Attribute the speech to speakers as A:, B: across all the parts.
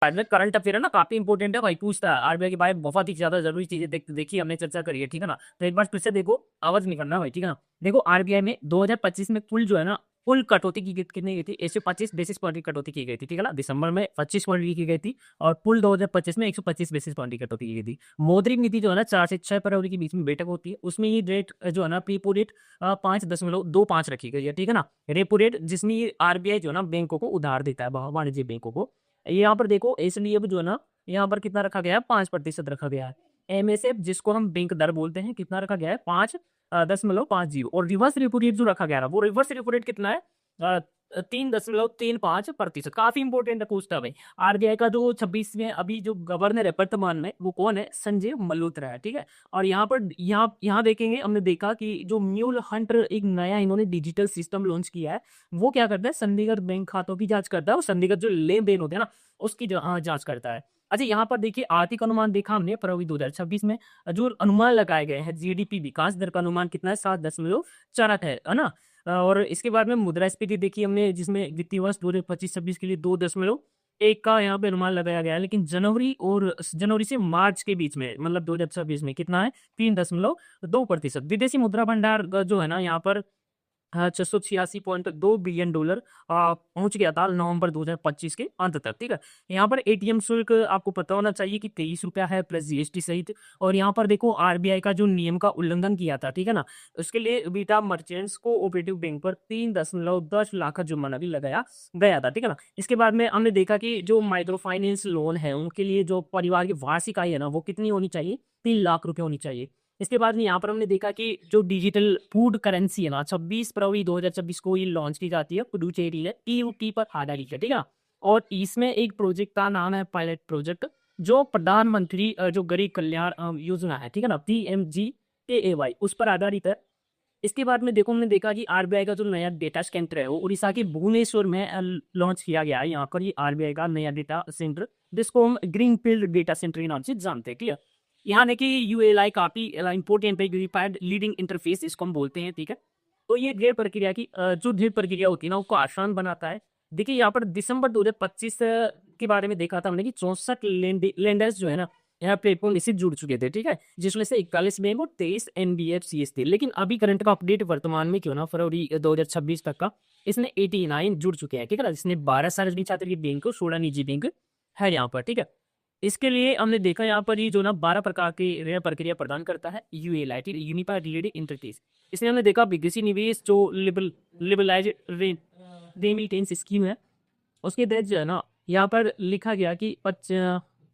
A: Current affair है ना, काफी इंपॉर्टेंट है भाई, पूछता है आरबीआई के बारे में बहुत ही ज्यादा जरूरी चीजें देखी हमने, चर्चा करी है, ठीक है ना। तो एक बार फिर से देखो, आवाज नहीं करना भाई, ठीक है ना। देखो आरबीआई में 2025 में कुल जो है ना, कुल कटौती की कितनी गई थी, 125 बेसिस पॉइंट की कटौती की गई थी, ठीक है ना। दिसंबर में 25 पॉइंट की गई थी, और कुल 2025 में 125 बेसिस पॉइंट की कटौती की गई थी। मौद्रिक नीति जो है ना 4 से 6 फरवरी के बीच में बैठक होती है, उसमें ये रेट जो है ना, रेपो रेट 5.25 रखी गई है, ठीक है ना। रेपो रेट जिसमें आरबीआई जो है ना बैंकों को उधार देता है, वाणिज्य बैंकों को। यहाँ पर देखो इसलिए अब जो है ना, यहाँ पर कितना रखा गया है, 5% रखा गया है। एमएसएफ जिसको हम बैंक दर बोलते हैं, कितना रखा गया है, 5.50। और रिवर्स रेपो रेट जो रखा गया है, वो रिवर्स रेपो रेट कितना है, 3.35%। काफी इंपॉर्टेंट पूछता है भाई। आरबीआई का जो 26वें अभी जो गवर्नर है वर्तमान में, वो कौन है, संजय मल्होत्रा है, ठीक है। और यहाँ पर यहाँ देखेंगे, हमने देखा कि जो म्यूल हंटर एक नया इन्होंने डिजिटल सिस्टम लॉन्च किया है, वो क्या करता है, संदिग्ध बैंक खातों की जांच करता है, और संदिग्ध जो लेन देन होते हैं ना, उसकी जांच करता है। अच्छा, यहाँ पर देखिए आर्थिक अनुमान देखा हमने फरवरी 2026 में, जो अनुमान लगाए गए हैं, जीडीपी विकास दर का अनुमान कितना है, 7.4 है ना। और इसके बाद में मुद्रास्फीति देखी हमने, जिसमें वित्तीय वर्ष 2025-26 के लिए 2.1 का यहाँ पे अनुमान लगाया गया है, लेकिन जनवरी से मार्च के बीच में, मतलब 2026 में कितना है, 3.2%। विदेशी मुद्रा भंडार जो है ना, यहाँ पर 686.2 बिलियन डॉलर पहुंच गया था नवंबर 2025 के अंत तक, ठीक है। यहाँ पर एटीएम शुल्क आपको पता होना चाहिए कि 23 रुपया है, प्लस जीएसटी सहित। और यहाँ पर देखो आरबीआई का जो नियम का उल्लंघन किया था, ठीक है ना, उसके लिए beta merchants co operative bank पर 3.10 लाख का जुर्माना भी लगाया गया था, ठीक है ना। इसके बाद में हमने देखा कि जो माइक्रो फाइनेंस लोन है, उनके लिए जो परिवार की वार्षिक आय है ना, वो कितनी होनी चाहिए, 3 लाख रुपए होनी चाहिए। इसके बाद में यहाँ पर हमने देखा कि जो डिजिटल फूड करेंसी है ना, 26 फरवरी 2026 को ये लॉन्च की जाती है, पुडुचेरी है, टीयूटी पर आधारित है, ठीक है। और इसमें एक प्रोजेक्ट का नाम है पायलट प्रोजेक्ट, जो प्रधानमंत्री जो गरीब कल्याण योजना है, ठीक है ना, PMGKAY, उस पर आधारित है। इसके बाद में देखो, हमने देखा कि आरबीआई का जो नया डेटा सेंटर है, वो उड़ीसा के भुवनेश्वर में लॉन्च किया गया है। यहाँ पर ये आरबीआई का नया डेटा सेंटर, जिसको हम ग्रीनफील्ड डेटा सेंटर के नाम से जानते हैं, क्लियर। यहाँ देखिए यूएलआई काफी इंपॉर्टेंट है, यूनिफाइड लीडिंग इंटरफेस इसको हम बोलते हैं, ठीक है। तो ये ढेर प्रक्रिया की जो ढेर प्रक्रिया होती है ना, उसको आसान बनाता है। देखिए यहाँ पर दिसंबर 2025 के बारे में देखा था हमने कि 64 लेंडर्स जो है ना, यहाँ प्लेटफॉर्म इससे जुड़ चुके थे, ठीक है, जिसमें से 41 बैंक और 23 एनबीएफसीएस थे। लेकिन अभी करंट का अपडेट वर्तमान में क्यों ना, फरवरी 2026 तक का, इसमें 89 जुड़ चुके हैं, ठीक है ना, जिसमें 12 सार्वजनिक छात्र की बैंक और 16 निजी बैंक है यहाँ पर, ठीक है। इसके लिए हमने देखा यहाँ पर ये जो ना 12 प्रकार की ऋण प्रक्रिया प्रदान करता है, यूएलआई, यूनिफाइड रिलेटेड इंटरफेस। इसलिए हमने देखा विदेशी निवेश जो लिबरलाइज रेमिटेंस स्कीम है, उसके तहत जो है ना, यहाँ पर लिखा गया कि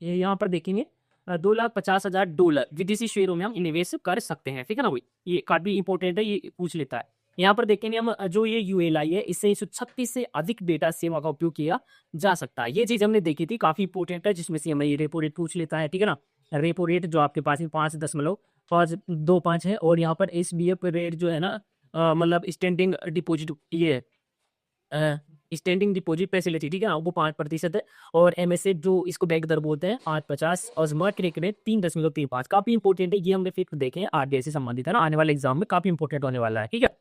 A: यहाँ पर देखेंगे $2,50,000 विदेशी शेयरों में हम निवेश कर सकते हैं, ठीक है ना भाई। ये काफी इंपॉर्टेंट है, ये पूछ लेता है। यहाँ पर देखेंगे हम, जो ये यूएलआई है, इससे 136 से अधिक डेटा सेवा का उपयोग किया जा सकता है। ये चीज हमने देखी थी, काफी इंपॉर्टेंट है, जिसमें से हमें ये रेपो रेट पूछ लेता है, ठीक है ना। रेपो रेट जो आपके पास में 5.525 है, और यहाँ पर एसबीएफ रेट जो है ना, मतलब स्टैंडिंग डिपोजिट, ये स्टैंडिंग डिपॉजिट फैसिलिटी, ठीक है ना, वो 5% है। और एमएसए जो इसको बैंक दर बोलते हैं 8.50, और स्मार्ट क्रेडिट रेट 3.35। काफी इंपॉर्टेंट है, ये हमने फिर देखे हैं, आरबीआई से संबंधित है ना, आने वाले एग्जाम में काफी इंपॉर्टेंट होने वाला है, ठीक है।